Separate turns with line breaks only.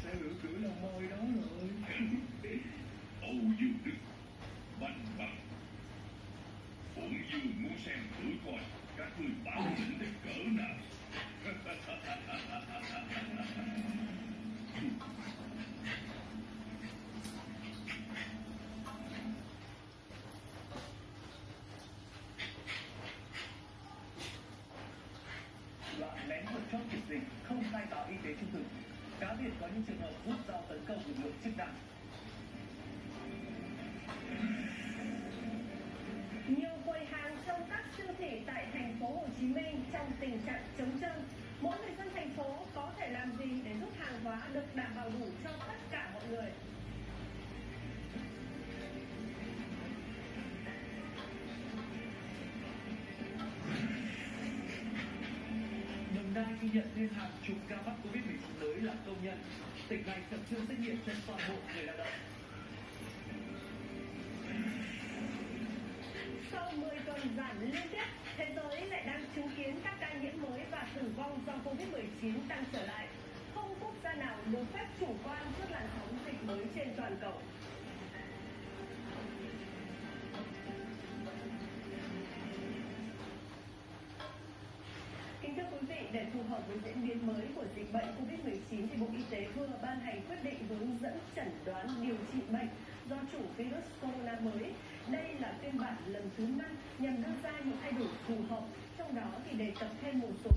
sở hữu cửa lò môi đó rồi.
Âu Dương Đức, Bành Bằng. Bổn Dương muốn xem thử coi các ngươi bản lĩnh đến cỡ nào.
Loại lén vượt chốt kiểm dịch, không khai báo y tế trung thực. Cá biệt có những trường hợp rút dao tấn công lực lượng chức năng.
Nhiều quầy hàng trong các siêu thị tại thành phố Hồ Chí Minh trong tình trạng trống trơn. Mỗi người dân thành phố có thể làm gì để giúp hàng hóa được đảm bảo đủ cho tất cả mọi người?
Đồng Nai ghi nhận thêm hàng chục ca mắc Covid-19 mới là công nhân. Tỉnh này khẩn trương xét nghiệm cho toàn bộ người lao động.
Sau 10 tuần giảm liên tiếp, thế giới lại đang chứng kiến các ca nhiễm mới và tử vong do Covid-19 tăng trở lại. Không quốc gia nào được phép chủ quan trước làn sóng dịch mới trên toàn cầu. Kính thưa quý vị, để phù hợp với diễn biến mới của dịch bệnh Covid-19 thì Bộ Y tế vừa ban hành quyết định hướng dẫn chẩn đoán điều trị bệnh do chủng virus corona mới. Đây là phiên bản lần thứ 5 nhằm đưa ra những thay đổi phù hợp, trong đó thì đề cập thêm một số